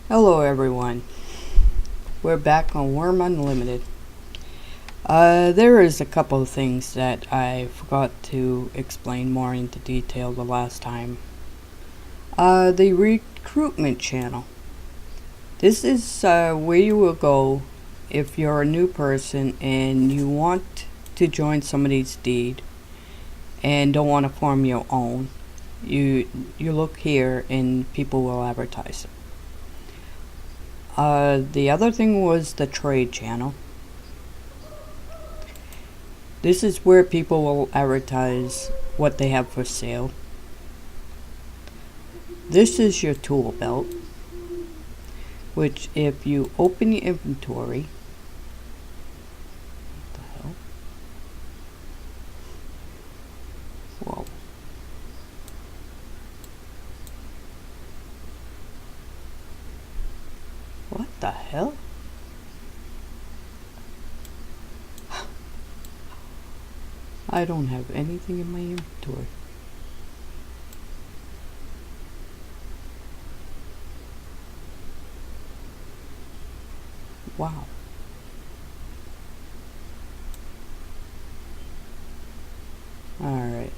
Hello everyone, we're back on Wurm Unlimited. There is a couple of things that I forgot to explain more into detail the last time. The recruitment channel. This is where you will go if you're a new person and you want to join somebody's deed and don't want to form your own. You look here and people will advertise it. The other thing was the trade channel. This is where people will advertise what they have for sale. This is your tool belt, which if you open your inventory, what the hell? Whoa. What the hell? I don't have anything in my inventory. Wow. Alright.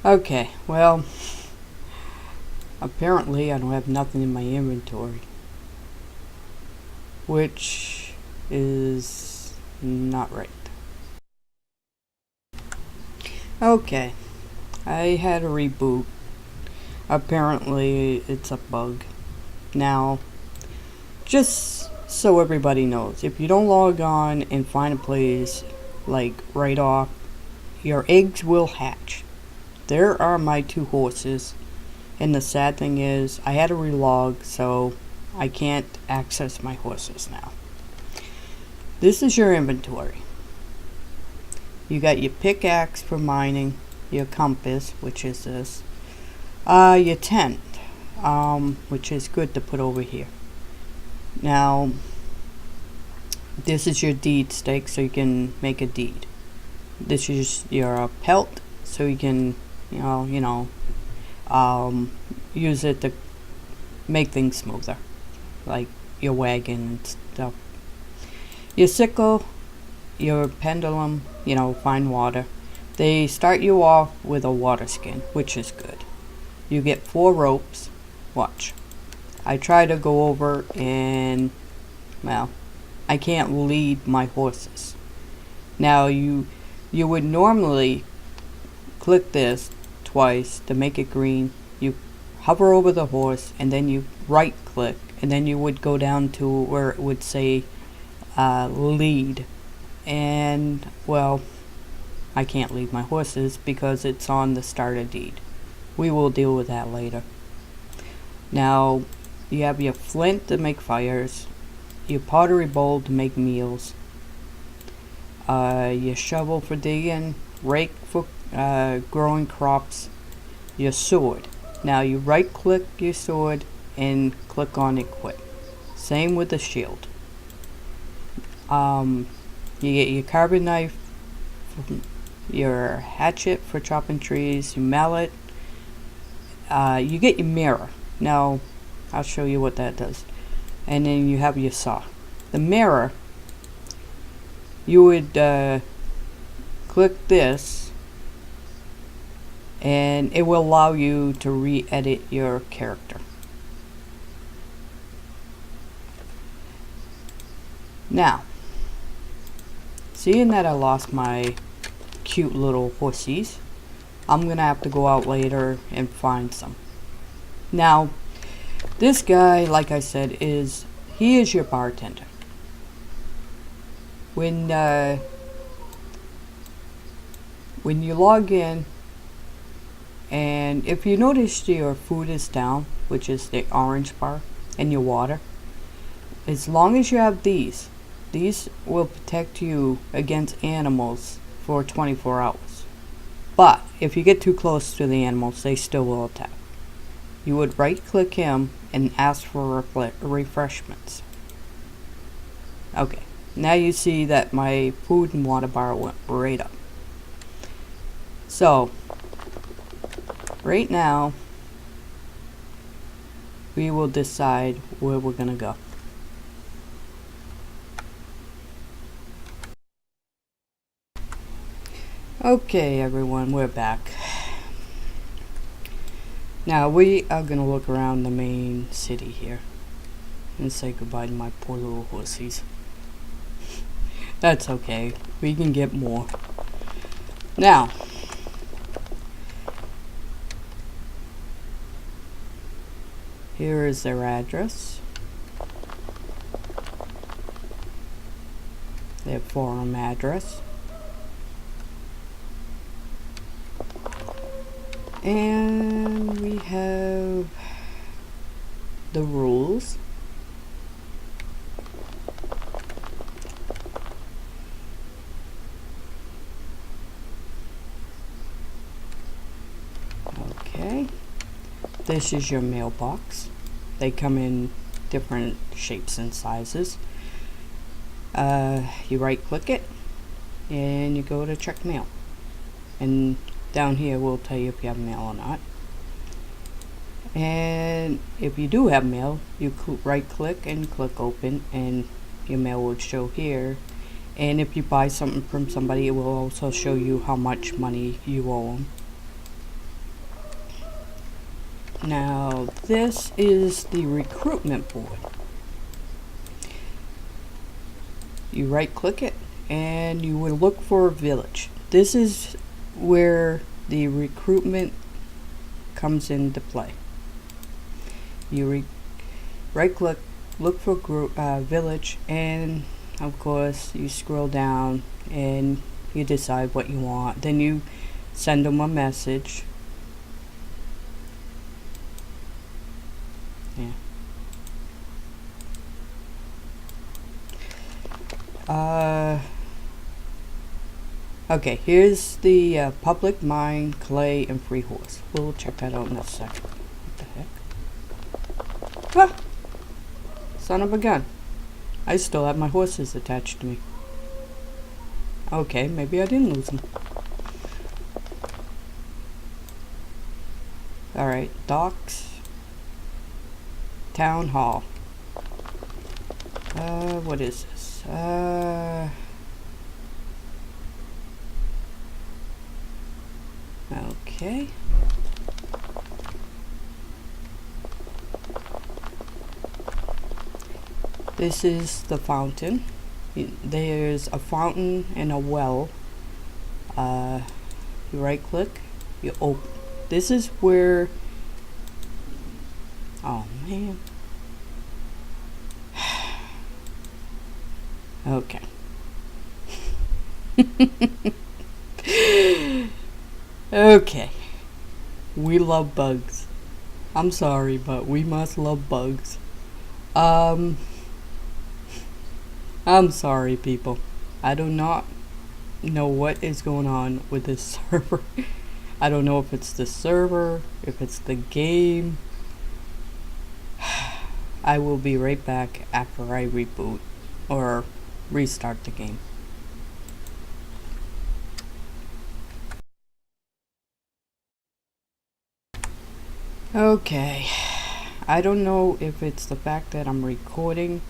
Okay, well, apparently I don't have nothing in my inventory, which is not right. Okay, I had a reboot. Apparently it's a bug. Now, just so everybody knows, if you don't log on and find a place like right off, your eggs will hatch. There are my 2 horses, and the sad thing is I had to relog, so I can't access my horses now. This is your inventory. You got your pickaxe for mining, your compass, which is this, your tent, which is good to put over here. Now, this is your deed stake, so you can make a deed. This is your pelt, so you can use it to make things smoother, like your wagon and stuff. Your sickle, your pendulum, find water. They start you off with a water skin, which is good. You get 4 ropes. Watch. I try to go over and, well, I can't lead my horses. Now you would normally click this twice to make it green. You hover over the horse and then you right click and then you would go down to where it would say lead, and well, I can't lead my horses because it's on the starter deed. We will deal with that later. Now you have your flint to make fires, your pottery bowl to make meals, your shovel for digging, rake for growing crops, your sword. Now you right click your sword and click on equip. Same with the shield. You get your carving knife, your hatchet for chopping trees, your mallet. You get your mirror. Now I'll show you what that does. And then you have your saw. The mirror, you would click this and it will allow you to re-edit your character. Now, seeing that I lost my cute little horsies, I'm gonna have to go out later and find some. Now, this guy, like I said, he is your bartender. When you log in, and if you notice your food is down, which is the orange bar, and your water, as long as you have these will protect you against animals for 24 hours. But if you get too close to the animals, they still will attack. You would right click him and ask for refreshments. Okay, now you see that my food and water bar went right up. So, right now, we will decide where we're gonna go. Okay, everyone, we're back. Now, we are gonna look around the main city here and say goodbye to my poor little horsies. That's okay, we can get more. Now, here is their address, their forum address, and we have the rules. Okay, this is your mailbox. They come in different shapes and sizes. You right click it and you go to check mail, and down here will tell you if you have mail or not. And if you do have mail, you right click and click open, and your mail will show here. And if you buy something from somebody, it will also show you how much money you owe them. Now, this is the recruitment board. You right click it and you will look for a village. This is where the recruitment comes into play. You right click, look for village, and of course you scroll down and you decide what you want. Then you send them a message. Yeah. Okay, here's the public mine, clay, and free horse. We'll check that out in a second. What the heck? Ah! Son of a gun. I still have my horses attached to me. Okay, maybe I didn't lose them. Alright, docks. Town hall. What is this? Okay. This is the fountain. There's a fountain and a well. You right click, you open. This is where, oh man. Okay. Okay. We love bugs. I'm sorry, but we must love bugs. I'm sorry, people. I do not know what is going on with this server. I don't know if it's the server, if it's the game. I will be right back after I reboot or restart the game. Okay, I don't know if it's the fact that I'm recording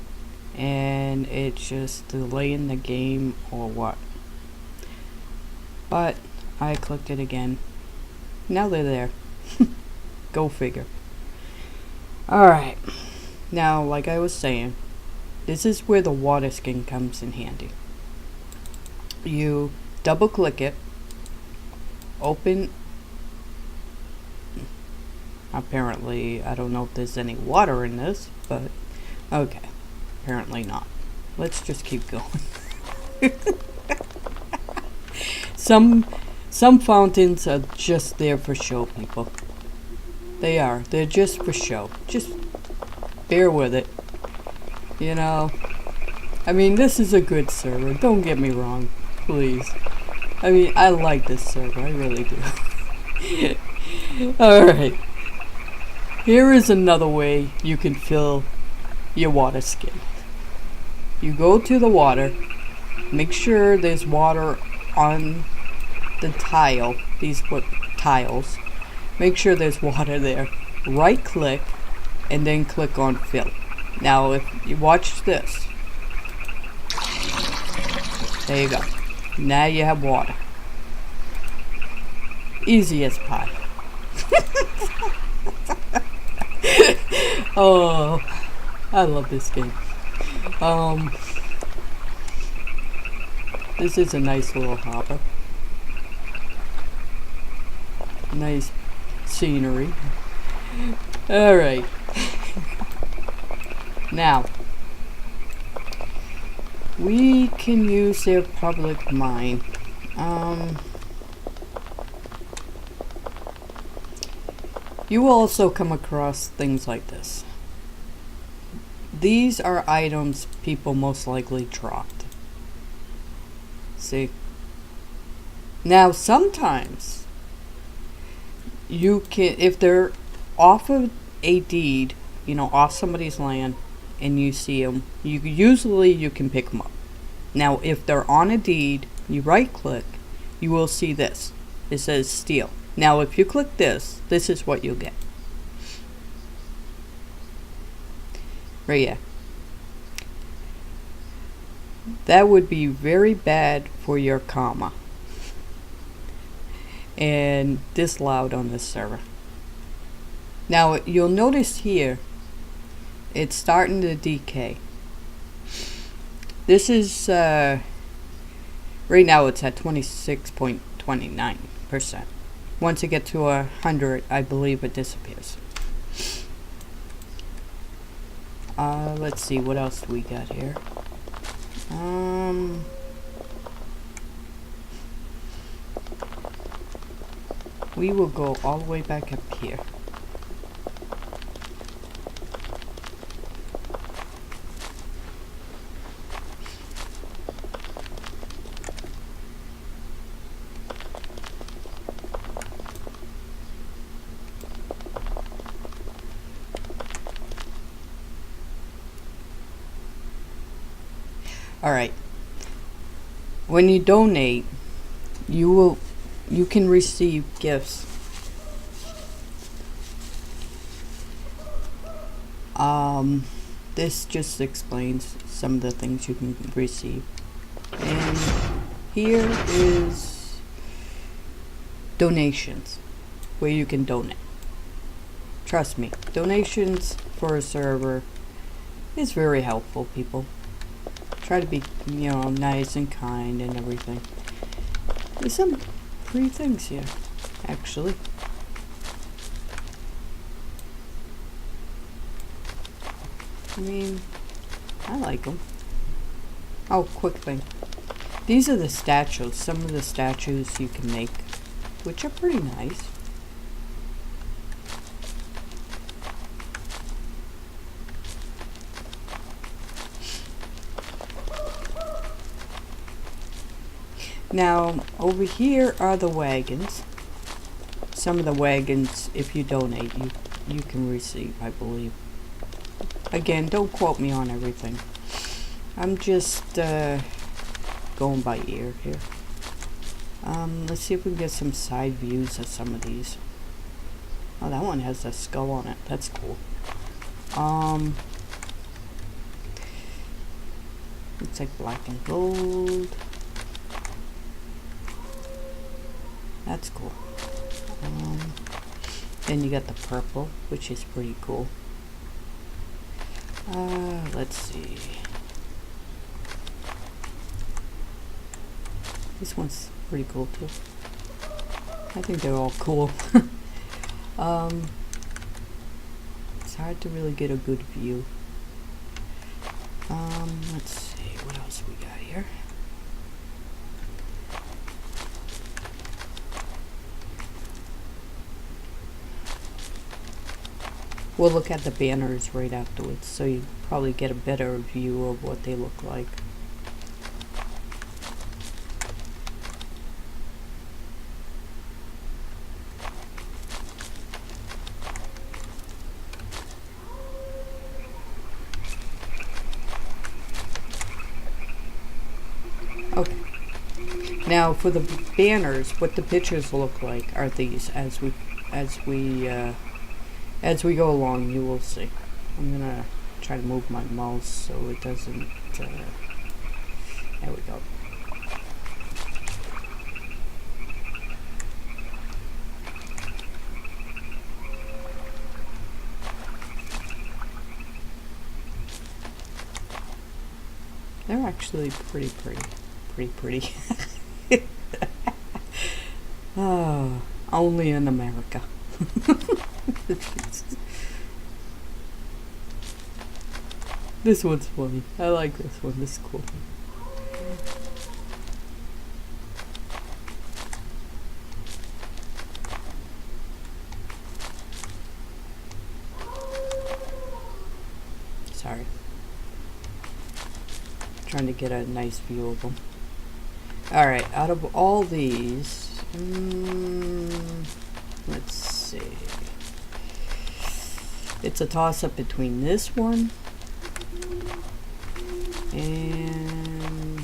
and it's just delaying the game or what, but I clicked it again. Now they're there. Go figure. Alright, now like I was saying, this is where the water skin comes in handy. You double click it, open. Apparently, I don't know if there's any water in this, but okay, apparently not. Let's just keep going. Some fountains are just there for show, people. They are. They're just for show. Just bear with it. You know, I mean, this is a good server. Don't get me wrong, please. I mean, I like this server. I really do. Alright. Here is another way you can fill your water skin. You go to the water, make sure there's water on the tile, these tiles, make sure there's water there. Right click and then click on fill. Now if you watch this, there you go. Now you have water. Easy as pie. Oh, I love this game. This is a nice little harbor. Nice scenery. Alright. Now, we can use their public mine. You will also come across things like this. These are items people most likely dropped. See? Now, sometimes you can, if they're off of a deed, you know, off somebody's land, and you see them, you can pick them up. Now, if they're on a deed, you right click, you will see this. It says steal. Now, if you click this is what you'll get. Right here. That would be very bad for your karma. And disallowed on this server. Now, you'll notice here, it's starting to decay. This is, right now it's at 26.29%. Once it gets to 100, I believe it disappears. Let's see, what else do we got here? We will go all the way back up here. Alright, when you donate, you can receive gifts. This just explains some of the things you can receive. And here is donations, where you can donate. Trust me, donations for a server is very helpful, people. Try to be, you know, nice and kind and everything. There's some pretty things here, actually. I mean, I like them. Oh, quick thing. These are the statues. Some of the statues you can make, which are pretty nice. Now, over here are the wagons. Some of the wagons, if you donate, you can receive, I believe. Again, don't quote me on everything. I'm just going by ear here. Let's see if we can get some side views of some of these. Oh, that one has a skull on it. That's cool. Looks like black and gold. That's cool. Then you got the purple, which is pretty cool. Let's see. This one's pretty cool too. I think they're all cool. It's hard to really get a good view. Let's see, what else we got here? We'll look at the banners right afterwards, so you probably get a better view of what they look like. Okay. Now for the banners, what the pictures look like are these. As we go along, you will see. I'm gonna try to move my mouse so it doesn't. There we go. They're actually pretty. Oh, only in America. This one's funny. I like this one. This is cool. Sorry. Trying to get a nice view of them. Alright, out of all these, let's see. It's a toss-up between this one and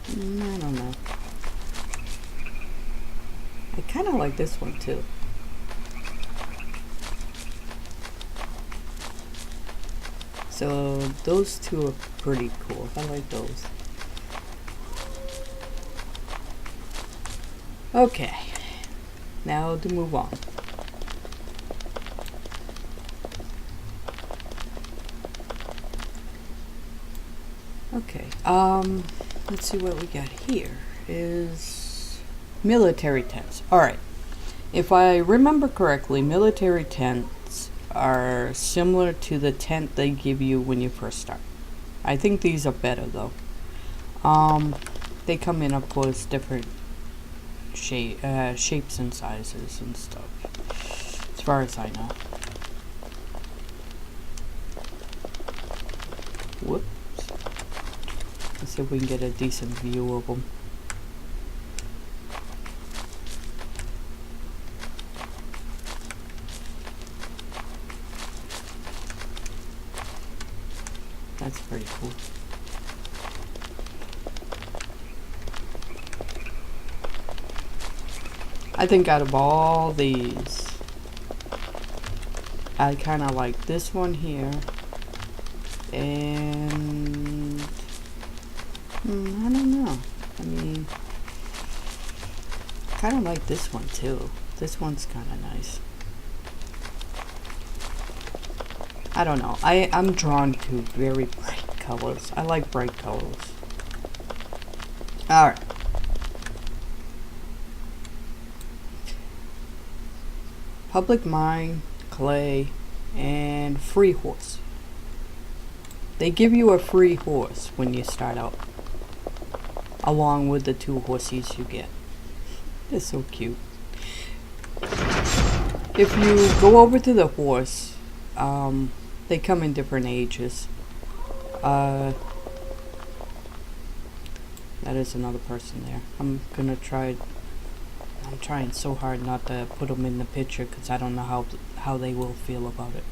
I don't know. I kind of like this one too. So those two are pretty cool. I like those. Okay, now to move on. Okay, let's see what we got here. Is military tents. Alright, if I remember correctly, military tents are similar to the tent they give you when you first start. I think these are better though. They come in, of course, different shapes and sizes and stuff, as far as I know. Whoops. Let's see if we can get a decent view of them. That's pretty cool. I think out of all these, I kind of like this one here, and I don't know. I mean, kind of like this one too. This one's kind of nice. I don't know. I'm drawn to very bright colors. I like bright colors. Alright. Public mine, clay, and free horse. They give you a free horse when you start out, along with the 2 horses you get. They're so cute. If you go over to the horse, they come in different ages. That is another person there. I'm trying so hard not to put them in the picture because I don't know how they will feel about it.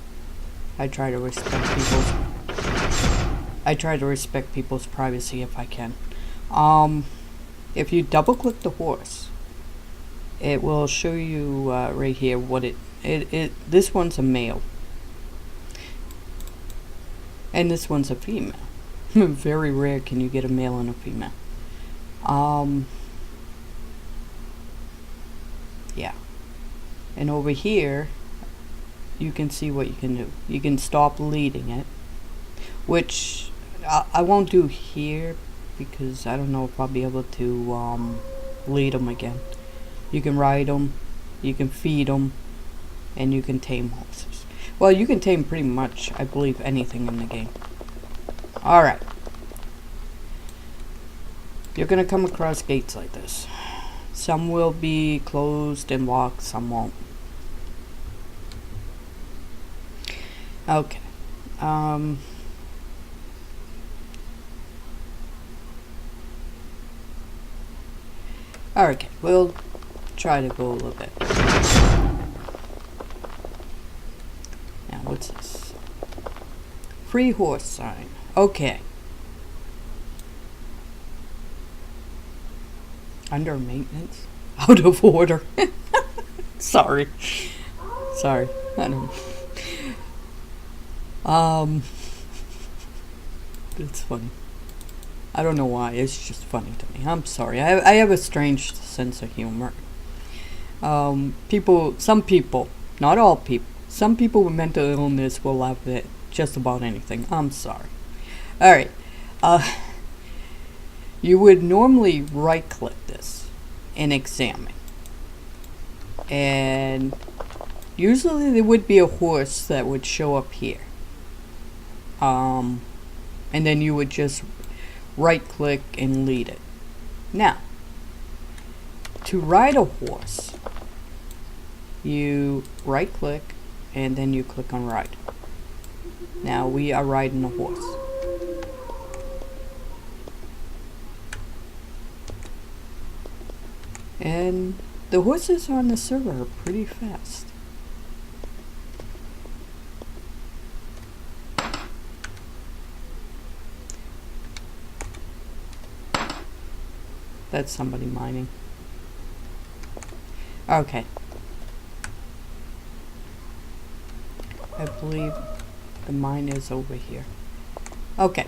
I try to respect people's privacy if I can. If you double click the horse, it will show you right here what this one's a male. And this one's a female. Very rare can you get a male and a female. Yeah. And over here, you can see what you can do. You can stop leading it, which I won't do here because I don't know if I'll be able to lead them again. You can ride them, you can feed them, and you can tame horses. Well, you can tame pretty much, I believe, anything in the game. Alright. You're going to come across gates like this. Some will be closed and locked, some won't. Okay. Alright, we'll try to go a little bit. Now, what's this? Free horse sign. Okay. Under maintenance? Out of order. Sorry. Sorry. I don't it's funny. I don't know why. It's just funny to me. I'm sorry. I have a strange sense of humor. Some people, not all people, some people with mental illness will laugh at just about anything. I'm sorry. Alright. You would normally right click this and examine. And usually there would be a horse that would show up here. And then you would just right click and lead it. Now, to ride a horse, you right click and then you click on ride. Now we are riding a horse. And the horses on the server are pretty fast. That's somebody mining. Okay. I believe the mine is over here. Okay.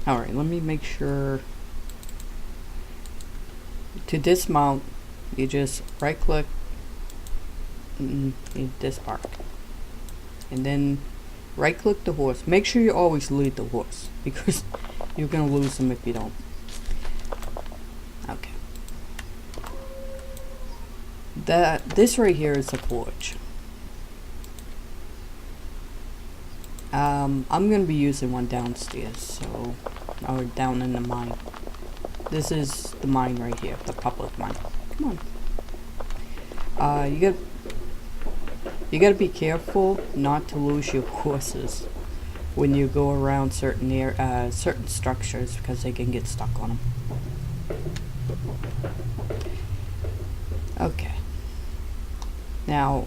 Alright, let me make sure. To dismount, you just right click and you disembark. And then right click the horse. Make sure you always lead the horse because you're gonna lose them if you don't. Okay. This right here is a forge. I'm gonna be using one downstairs, or down in the mine. This is the mine right here, the public mine. Come on. You gotta be careful not to lose your horses when you go around certain structures because they can get stuck on them. Okay. Now,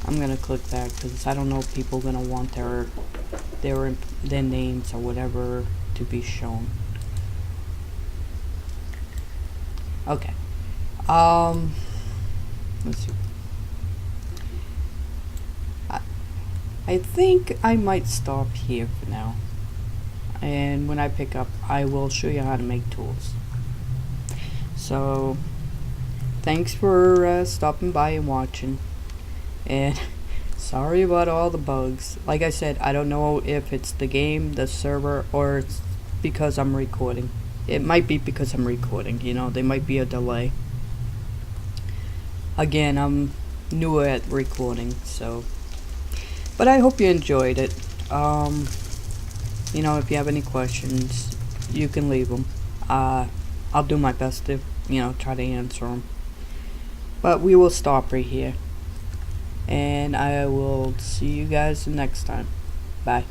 I'm gonna click that because I don't know if people are gonna want their names or whatever to be shown. Okay. Let's see. I think I might stop here for now. And when I pick up, I will show you how to make tools. So, thanks for stopping by and watching. And sorry about all the bugs. Like I said, I don't know if it's the game, the server, or it's because I'm recording. It might be because I'm recording, you know, there might be a delay. Again, I'm new at recording, so. But I hope you enjoyed it. You know, if you have any questions, you can leave them. I'll do my best to, you know, try to answer them. But we will stop right here. And I will see you guys next time. Bye.